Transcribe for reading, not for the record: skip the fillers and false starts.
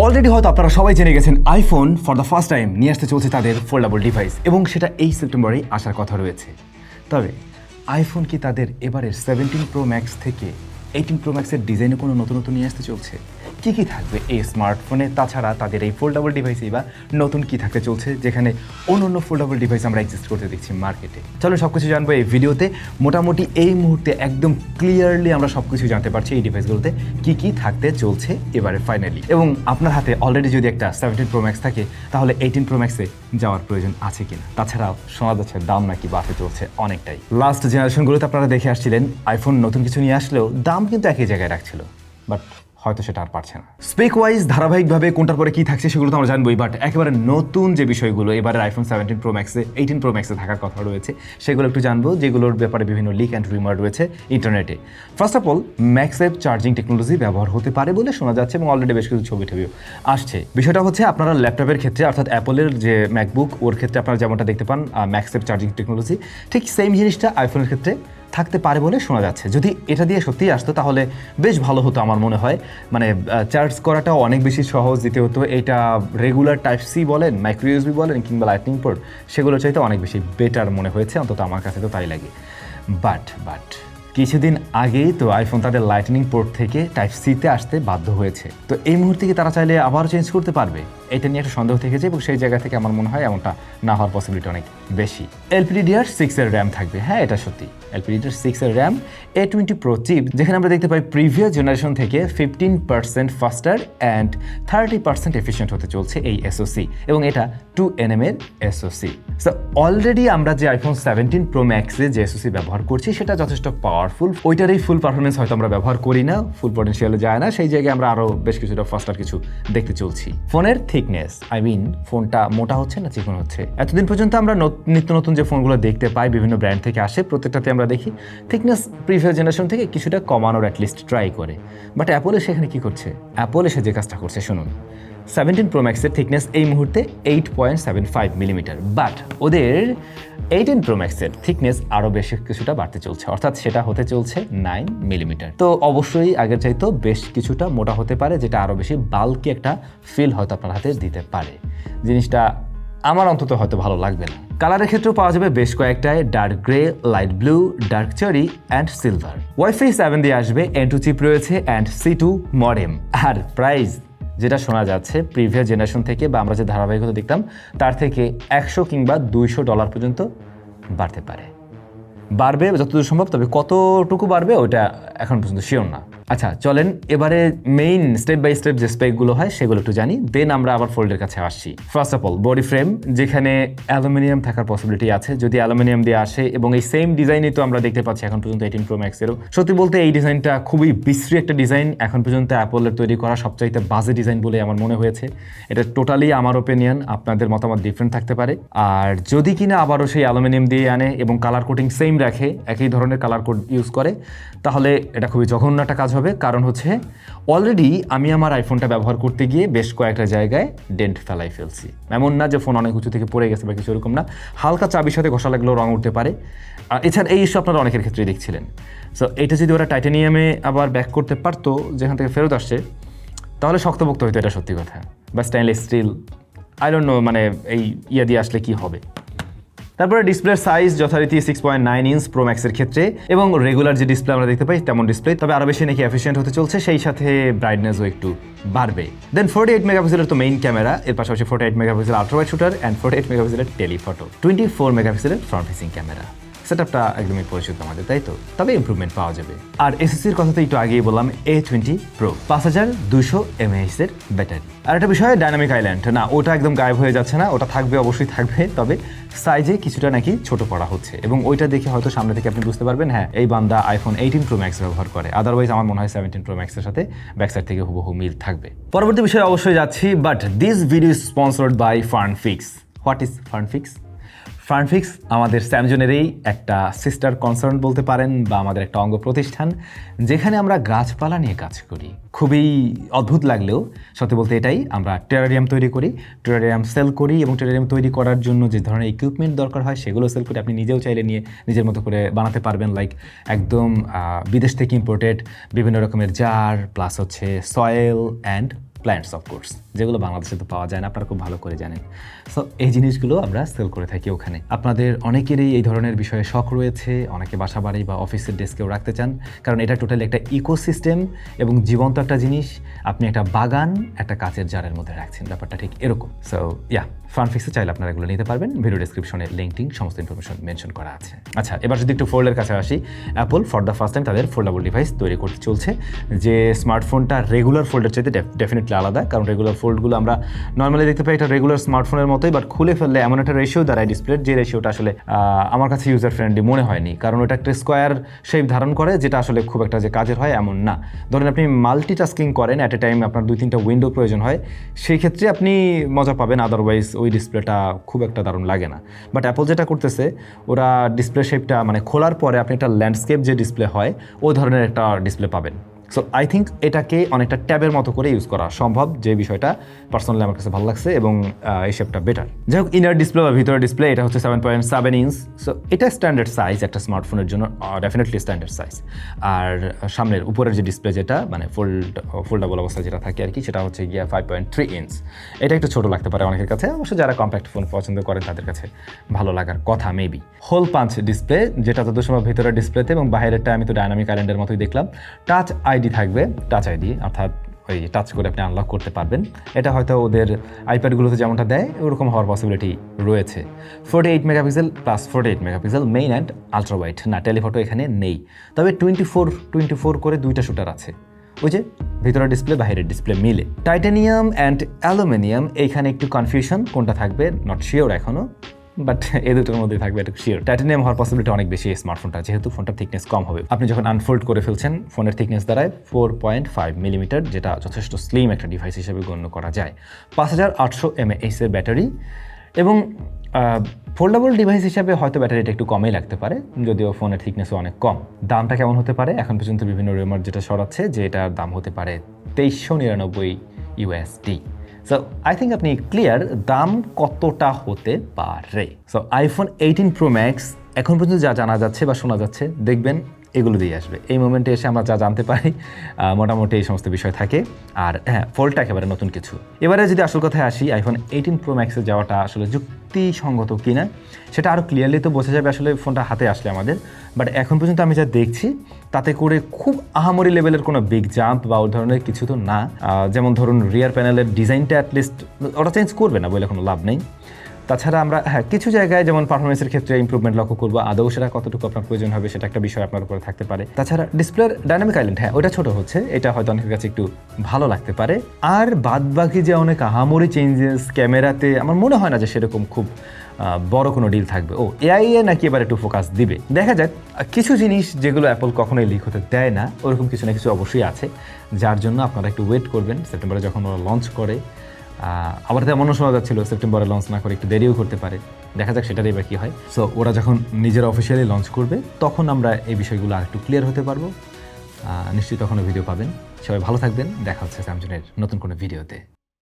Already হয়তো আপনারা সবাই জেনে গেছেন iPhone for the first time নিয়ে আসতে চলছে তাদের ফোল্ডেবল ডিভাইস এবং সেটা এই সেপ্টেম্বরেই আসার কথা রয়েছে। তবে আইফোন কি তাদের এবারের 17 প্রো ম্যাক্স থেকে 18 প্রো ম্যাক্সের ডিজাইনে কোনো নতুন নিয়ে আসতে চলছে? কী থাকবে এই স্মার্টফোনে? তাছাড়া তাদের এই ফোল্ডেবল ডিভাইসেই বা নতুন কী থাকতে চলছে যেখানে অন্য ফোল্ডেবল ডিভাইস আমরা এক্সিস্ট করতে দেখছি মার্কেটে? চলো সব কিছু জানবো এই ভিডিওতে। মোটামুটি এই মুহূর্তে একদম ক্লিয়ারলি আমরা সব কিছু জানতে পারছি এই ডিভাইসগুলোতে কী থাকতে চলছে এবারে ফাইনালি। এবং আপনার হাতে অলরেডি যদি একটা 17 প্রো ম্যাক্স থাকে তাহলে 18 প্রো ম্যাক্সে যাওয়ার প্রয়োজন আছে কিনা? তাছাড়াও শোনা যাচ্ছে দাম নাকি বাড়তে চলছে অনেকটাই। লাস্ট জেনারেশনগুলোতে আপনারা দেখে আসছিলেন আইফোন নতুন কিছু নিয়ে আসলেও দাম কিন্তু একই জায়গায় রাখছিল, বাট হয়তো সেটা আর পারছে না। স্পেক ওয়াইজ ধারাবাহিকভাবে কোনটার পরে কী থাকছে সেগুলো তো আমরা জানবোই, বাট একেবারে নতুন যে বিষয়গুলো এবারে আইফোন 17 প্রো ম্যাক্সে 18 প্রো ম্যাক্সে থাকার কথা রয়েছে সেগুলো একটু জানবো, যেগুলোর ব্যাপারে বিভিন্ন লিক অ্যান্ড রিমার রয়েছে ইন্টারনেটে। ফার্স্ট অফ অল, ম্যাক্সেভ চার্জিং টেকনোলজি ব্যবহার হতে পারে বলে শোনা যাচ্ছে এবং অলরেডি বেশ কিছু ছবি আসছে। বিষয়টা হচ্ছে আপনারা ল্যাপটপের ক্ষেত্রে অর্থাৎ অ্যাপলের যে ম্যাকবুক ওর ক্ষেত্রে আপনারা যেমনটা দেখতে পান ম্যাক্সেভ চার্জিং টেকনোলজি, ঠিক সেম জিনিসটা আইফোনের ক্ষেত্রে থাকতে পারে বলে শোনা যাচ্ছে। যদি এটা দিয়ে সত্যিই আসতো তাহলে বেশ ভালো হতো আমার মনে হয়। মানে চার্জ করাটাও অনেক বেশি সহজ দিতে হতো। এটা রেগুলার টাইপ সি বলেন, মাইক্রো ইউএসবি বলেন কিংবা লাইটনিং পোর্ট, সেগুলো চাইতে অনেক বেশি বেটার মনে হয়েছে, অন্তত আমার কাছে তো তাই লাগে। বাট কিছুদিন আগেই তো আইফোন তাদের লাইটনিং পোর্ট থেকে টাইপ সিতে আসতে বাধ্য হয়েছে। তো এই মুহূর্তে কি তারা চাইলে আবার চেঞ্জ করতে পারবে? এটা নিয়ে একটা সন্দেহ থেকেছে এবং সেই জায়গা থেকে আমার মনে হয় এমনটা না হওয়ার পসিবিলিটি অনেক বেশি। LPDDR6 এর র্যাম থাকবে, হ্যাঁ এটা সত্যি। LPDDR6 এর র্যাম A20 প্রো চিপ, যেখানে আমরা দেখতে পাই প্রিভিয়াস জেনারেশন থেকে 15% ফাস্টার অ্যান্ড 30% এফিশিয়েন্ট হতে চলছে এই এসওসি, এবং এটা 2nm এর এসওসি। সো অলরেডি আমরা যে আইফোন 17 প্রো ম্যাক্সে যে এসওসি ব্যবহার করছি সেটা যথেষ্ট পাওয়ারফুল। ওইটারই ফুল পারফরমেন্স হয়তো আমরা ব্যবহার করি না, ফুল পটেনশিয়ালে যায় না, সেই জায়গায় আমরা আরও বেশ কিছুটা ফাস্টার কিছু দেখতে চলছি। ফোনের থিকনেস, ফোনটা মোটা হচ্ছে না চিকন হচ্ছে? এতদিন পর্যন্ত আমরা নিত্য নতুন যে ফোনগুলো দেখতে পাই বিভিন্ন ব্র্যান্ড থেকে আসে, প্রত্যেকটাতে আমরা দেখি থিকনেস প্রিভিয়াস জেনারেশন থেকে কিছুটা কমানোর অ্যাটলিস্ট ট্রাই করে। বাট অ্যাপল সেখানে কি করছে? অ্যাপল এসে যে কাজটা করছে শুনুন। 17 প্রো ম্যাক্সের থিকনেস এই মুহূর্তে 8.75 মিলিমিটার, বাট ওদের 18 প্রো ম্যাক্সের থিকনেস আরও বেশি কিছুটা বাড়তে চলছে, অর্থাৎ সেটা হতে চলছে 9 মিলিমিটার। তো অবশ্যই আগের চাইতেও বেশ কিছুটা মোটা হতে পারে, যেটা আরও বেশি বাল্কি একটা ফিল হয়তো আপনার হাতে দিতে পারে। জিনিসটা আমার অন্তত হয়তো ভালো লাগবে না। কালারের ক্ষেত্রেও পাওয়া যাবে বেশ কয়েকটায়, dark grey, light blue, dark cherry and silver. WiFi 7 দিয়ে আসবে, N2 চিপ রয়েছে and C2 modem. R price যেটা শোনা যাচ্ছে প্রিভিয়াস জেনারেশন থেকে বা আমরা যে ধারাবাহিকতা দেখতাম তার থেকে $100 কিংবা $200 পর্যন্ত বাড়তে পারে। বাড়বে যতদূর সম্ভব, তবে কতটুকু বাড়বে ওটা এখন পর্যন্ত শিওর না। আচ্ছা চলেন এবারে মেইন স্টেপ বাই স্টেপ যে স্পেকগুলো হয় সেগুলো একটু জানি, দেন আমরা আবার ফোল্ডের কাছে আসছি। First of all, body frame, যেখানে অ্যালুমিনিয়াম থাকার পসিবিলিটি আছে, যদি অ্যালুমিনিয়াম দিয়ে আসে, এবং এই সেম ডিজাইনই তো আমরা দেখতে পাচ্ছি এখন পর্যন্ত 18 প্রো ম্যাক্সেরও। সত্যি বলতে এই ডিজাইনটা খুবই বিশ্রী একটা ডিজাইন, এখন পর্যন্ত অ্যাপলের তৈরি করা সবচাইতে বাজে ডিজাইন বলে আমার মনে হয়েছে। এটা টোটালি আমার ওপিনিয়ন, আপনাদের মতামত ডিফারেন্ট থাকতে পারে। আর যদি কিনা আবারও সেই অ্যালুমিনিয়াম দিয়ে আনে এবং কালার কোডিং সেম রাখে, একই ধরনের কালার কোড ইউজ করে, তাহলে এটা খুবই জঘন্য একটা কাজ হবে। কারণ হচ্ছে অলরেডি আমি আমার আইফোনটা ব্যবহার করতে গিয়ে বেশ কয়েকটা জায়গায় ডেন্ট ফেলাই ফেলছি। এমন না যে ফোন অনেক উঁচু থেকে পড়ে গেছে বা কিছু এরকম না, হালকা চাবির সাথে ঘষা লাগলেও রং উঠতে পারে। এছাড়া এই ইস্যু আপনারা অনেকের ক্ষেত্রেই দেখছিলেন। সো এটা যদি ওরা টাইটানিয়ামে আবার ব্যাক করতে পারতো যেখান থেকে ফেরত আসছে, তাহলে শক্তপোক্ত হইতো, এটা সত্যি কথা। বা stainless steel, I don't know, মানে এই দিয়ে আসলে কি হবে। তারপরে ডিসপ্লের সাইজ যথারীতি 6.9 ইঞ্চ প্রো ম্যাক্সের ক্ষেত্রে, এবং রেগুলার যে ডিসপ্লে আমরা দেখতে পাই তেমন ডিসপ্লে, তবে আরও বেশি নাকি এফিশিয়েন্ট হতে চলছে, সেই সাথে ব্রাইটনেসও একটু বাড়বে। দেন 48 মেগাপিক্সেলের তো মেইন ক্যামেরা, এর পাশাপাশি 48 megapixel ultra wide shooter and 48 মেগাপিক্সেলের টেলিফটো, 24 মেগাপিক্সেলের ফ্রন্ট ফেসিং ক্যামেরা। সেটআপটা একদমই পরিচিত আমাদের, তাই তো? তবে ইমপ্রুভমেন্ট পাওয়া যাবে। আর এসএসসির কথা তো একটু আগেই বললাম, A20 প্রো 5200 mAh এর ব্যাটারি। আর একটা বিষয়, ডাইনামিক আইল্যান্ড, না ওটা একদম গায়েব হয়ে যাচ্ছে না, ওটা থাকবে, অবশ্যই থাকবে, তবে সাইজে কিছুটা নাকি ছোট করা হচ্ছে, এবং ওইটা দেখে হয়তো সামনে থেকে আপনি বুঝতে পারবেন হ্যাঁ এই বান্দা আইফোন 18 প্রো ম্যাক্স ব্যবহার করে। আদারওয়াইজ আমার মনে হয় 17 প্রো ম্যাক্সের সাথে ব্যাকসাইড থেকে হুবহু মিল থাকবে। পরবর্তী বিষয়ে অবশ্যই যাচ্ছি, but this video is sponsored by Fernfix. What is Fernfix? Fernfix আমাদের স্যামজনেরই একটা সিস্টার কনসার্ন বলতে পারেন, বা আমাদের একটা অঙ্গ প্রতিষ্ঠান, যেখানে আমরা গাছপালা নিয়ে কাজ করি। খুবই অদ্ভুত লাগলেও সত্যি বলতে এটাই, আমরা টেরারিয়াম তৈরি করি, টেরারিয়াম সেল করি, এবং টেরারিয়াম তৈরি করার জন্য যে ধরনের ইকুইপমেন্ট দরকার হয় সেগুলো সেল করি। আপনি নিজেও চাইলে নিয়ে নিজের মতো করে বানাতে পারবেন, লাইক একদম বিদেশ থেকে ইম্পোর্টেড বিভিন্ন রকমের জার, প্লাস হচ্ছে সয়েল অ্যান্ড প্ল্যান্টস অফকোর্স, যেগুলো বাংলাদেশে তো পাওয়া যায় না, আপনারা খুব ভালো করে জানেন। সো এই জিনিসগুলো আমরা সেল করে থাকি ওখানে। আপনাদের অনেকেরই এই ধরনের বিষয়ে শখ রয়েছে, অনেকে বাসা বাড়ি বা অফিসের ডেস্কেও রাখতে চান, কারণ এটা টোটালি একটা ইকোসিস্টেম এবং জীবন্ত একটা জিনিস। আপনি একটা বাগান একটা কাচের জারের মধ্যে রাখছেন, ব্যাপারটা ঠিক এরকম। সো ফানফিক্সে চাইলে আপনারা এগুলো নিতে পারবেন। ভিডিও ডেসক্রিপশনে লিঙ্কটিং সমস্ত ইনফরমেশন মেনশন করা আছে। আচ্ছা, এবার যদি একটু ফোল্ডের কাছে আসি, Apple for the first time তাদের ফোল্ডেবল ডিভাইস তৈরি করতে চলছে, যে স্মার্টফোনটা রেগুলার ফোল্ডের চাইতে ডেফিনেটলি আলাদা। কারণ রেগুলার ফোল্ডগুলো আমরা নর্মালি দেখতে পাই এটা রেগুলার স্মার্টফোনের মতোই, বাট খুলে ফেললে এমন একটা রেশিও দাঁড়ায় ডিসপ্লের, যে রেশিওটা আসলে আমার কাছে ইউজার ফ্রেন্ডলি মনে হয়নি। কারণ ওটা একটা স্কোয়ার শেপ ধারণ করে, যেটা আসলে খুব একটা যে কাজের হয় এমন না। ধরেন আপনি মাল্টিটাস্কিং করেন, অ্যাট এ টাইম আপনার 2-3টা উইন্ডো প্রয়োজন হয়, সেই ক্ষেত্রে আপনি মজা পাবেন, আদারওয়াইজ ওই ডিসপ্লেটা খুব একটা দারুণ লাগে না। বাট অ্যাপল যেটা করতেছে, ওরা ডিসপ্লে শেপটা মানে খোলার পরে আপনি একটা ল্যান্ডস্কেপ যে ডিসপ্লে হয় ওই ধরনের একটা ডিসপ্লে পাবেন। সো আই থিঙ্ক এটাকে অনেকটা ট্যাবের মতো করে ইউজ করা সম্ভব, যে বিষয়টা পার্সোনালি আমার কাছে ভালো লাগছে, এবং এই শেপটা বেটার। যাই হোক, ইনার ডিসপ্লে বা ভিতরের ডিসপ্লে এটা হচ্ছে 7.7 ইঞ্চ। সো এটা স্ট্যান্ডার্ড সাইজ একটা স্মার্টফোনের জন্য, ডেফিনেটলি স্ট্যান্ডার্ড সাইজ। আর সামনের উপরের যে ডিসপ্লে, যেটা মানে ফোল্ডেবল অবস্থায় যেটা থাকে আর কি, সেটা হচ্ছে গিয়া 5.3 ইঞ্চ। এটা একটু ছোটো লাগতে পারে অনেকের কাছে, অবশ্য যারা কম্প্যাক্ট ফোন পছন্দ করেন তাদের কাছে ভালো লাগার কথা মেবি। হোল পাঞ্চ ডিসপ্লে, যেটা যত সময় ভিতরের ডিসপ্লেতে, এবং বাইরেরটা আমি তো ডায়নামিক আইল্যান্ডের মতোই দেখলাম। টাচ আইডি থাকবে, টাচ আইডি অর্থাৎ ওই টাচ করে আপনি আনলক করতে পারবেন। এটা হয়তো ওদের আইপ্যাডগুলোতে যেমনটা দেয় ওরকম হওয়ার পসিবিলিটি রয়েছে। 48 megapixel plus 48 megapixel main and ultra wide, না টেলিফটো এখানে নেই, তবে 24 করে 2টা শুটার আছে, ওই যে ভিতরের ডিসপ্লে বাইরের ডিসপ্লে মিলে। টাইটানিয়াম অ্যান্ড অ্যালুমিনিয়াম, এইখানে একটু কনফিউশন কোনটা থাকবে, নট শিওর এখনও, বাট এই দুটোর মধ্যে থাকবে একটু শিওর। টাইটানিয়াম হওয়ার পসিবিলিটি অনেক বেশি এই স্মার্টফোনটা, যেহেতু ফোনটার থিকনেস কম হবে। আপনি যখন আনফোল্ড করে ফেলছেন, ফোনের থিকনেস দাঁড়ায় 4.5 মিলিমিটার, যেটা যথেষ্ট স্লিম একটা ডিভাইস হিসেবে গণ্য করা যায়। 5800 mAh এর ব্যাটারি, এবং ফোল্ডেবল ডিভাইস হিসাবে হয়তো ব্যাটারিটা একটু কমই লাগতে পারে, যদিও ফোনের থিকনেসও অনেক কম। দামটা কেমন হতে পারে? এখন পর্যন্ত বিভিন্ন রিউমার যেটা সরাচ্ছে যে এটার দাম হতে পারে $2399 সো আই থিঙ্ক আপনি ক্লিয়ার দাম কতটা হতে পারে। সো আইফোন 18 Pro Max এখন পর্যন্ত যা জানা যাচ্ছে বা শোনা যাচ্ছে, দেখবেন এগুলো দিয়ে আসবে। এই মোমেন্টে এসে আমরা যা জানতে পারি মোটামুটি এই সমস্ত বিষয় থাকে। আর হ্যাঁ, ফোল্ডটা একেবারে নতুন কিছু। এবারে যদি আসল কথায় আসি, আইফোন 18 Pro Max এ যাওয়াটা আসলে যুক্তিসঙ্গত কিনা সেটা আরও ক্লিয়ারলি তো বোঝা যাবে আসলে ফোনটা হাতে আসলে আমাদের। বাট এখন পর্যন্ত আমি যা দেখছি তাতে করে খুব আহামরি লেভেলের কোনো বিগ জাম্প বা ওই ধরনের কিছু তো না। যেমন ধরুন রিয়ার প্যানেলের ডিজাইনটা অ্যাটলিস্ট ওটা চেঞ্জ করবে না বলে কোনো লাভ নেই। তাছাড়া আমরা কিছু জায়গায় যেমন পারফরমেন্সের ক্ষেত্রে ইমপ্রুভমেন্ট লক্ষ্য করবো, আদৌ সেটা কতটুকু আপনার প্রয়োজন হবে সেটা একটা বিষয় আপনার উপরে থাকতে পারে। তাছাড়া ডিসপ্লের ডায়নামিক আইল্যান্ড, ওটা ছোট হচ্ছে, এটা হয়তো অনেকের কাছে একটু ভালো লাগতে পারে। আর বাদ বাকি যে অনেক আহামরি চেঞ্জেস ক্যামেরাতে, আমার মনে হয় না যে সেরকম খুব বড় কোনো ডিল থাকবে। এআই নাকি এবার একটু ফোকাস দিবে, দেখা যাক। কিছু জিনিস যেগুলো অ্যাপল কখনোই লিক হতে দেয় না, ওরকম কিছু না কিছু অবশ্যই আছে, যার জন্য আপনারা একটু ওয়েট করবেন। সেপ্টেম্বরে যখন ওরা লঞ্চ করে, আবার তেমনও শোনা যাচ্ছিল সেপ্টেম্বরে লঞ্চ না করে একটু দেরিও করতে পারে, দেখা যাক সেটারই বা কী হয়। সো ওরা যখন নিজেরা অফিসিয়ালি লঞ্চ করবে তখন আমরা এই বিষয়গুলো আর একটু ক্লিয়ার হতে পারবো। নিশ্চয়ই তখনও ভিডিও পাবেন। সবাই ভালো থাকবেন, দেখা হচ্ছে স্যামসুংয়ের নতুন কোনো ভিডিওতে।